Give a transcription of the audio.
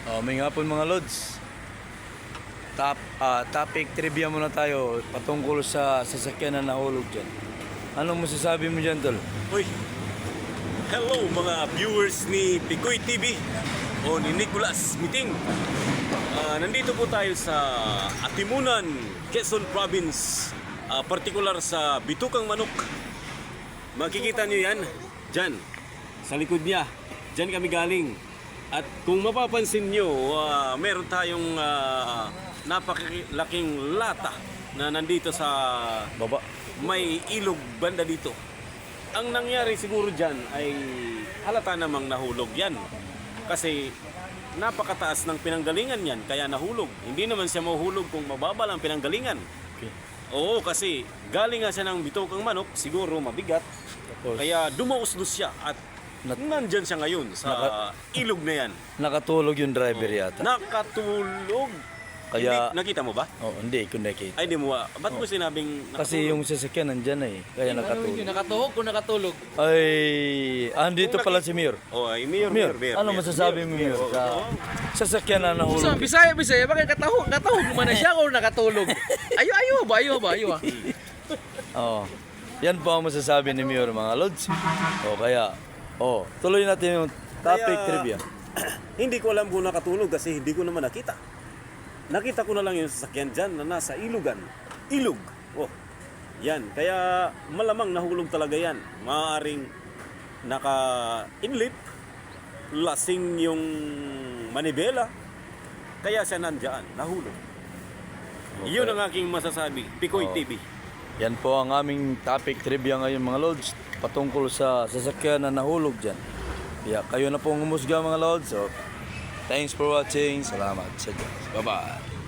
May hapon mga lods. Topic trivia muna tayo patungkol sa sasakyan na nahulog dyan. Anong masasabi mo dyan, tol? Uy, hello mga viewers ni Picoy TV o ni Nicolas Miting. Nandito po tayo sa Atimunan, Quezon Province, partikular sa Bitukang Manok. Makikita nyo yan, dyan, sa likod niya. Dyan kami galing. At kung mapapansin nyo, meron tayong napakalaking lata na nandito sa Baba. may ilog banda dito. Ang nangyari siguro dyan ay halata namang nahulog yan. Kasi napakataas ng pinanggalingan yan, kaya nahulog. Hindi naman siya mahuhulog kung mababa lang pinanggalingan. Okay. Oo, kasi galing nga siya ng Bitukang Manok, siguro mabigat. Tapos, Kaya dumauslos siya at nandyan siya ngayon sa ilog na yan. nakatulog yung driver yata. Nakatulog. Kaya- Nakita mo ba? Hindi ko nakita. Ay, di mo. Ba't mo sinabing Kasi yung sasakyan nandyan eh. Kaya nakatulog. Nakatuhog kung nakatulog. Ay, andito pala si Mayor. Oh, ay, Mayor, Ano masasabi mo, Mayor? Sa sasakyan na So, nahulog. Bisaya, bakit katahog man na siya kung nakatulog? Ayo ba? Oo. Yan po ang masasabi ni Mayor, mga lods. Kaya, tuloy natin yung topic trivia. Hindi ko alam kung nakatulog kasi hindi ko naman nakita. Nakita ko na lang yung sasakyan dyan na nasa ilugan. Ilog. Oh, yan. Kaya malamang nahulog talaga yan. Maaaring naka-inlet, lasing yung manibela. Kaya siya nandyan, nahulog. Okay. Yun ang aking masasabi. Picoy TV. Yan po ang aming topic trivia ngayon, mga lods. Patungkol sa sasakyan na nahulog dyan. Kaya kayo na pong humusga, mga lods. So, thanks for watching. Salamat sa Diyos. Bye-bye.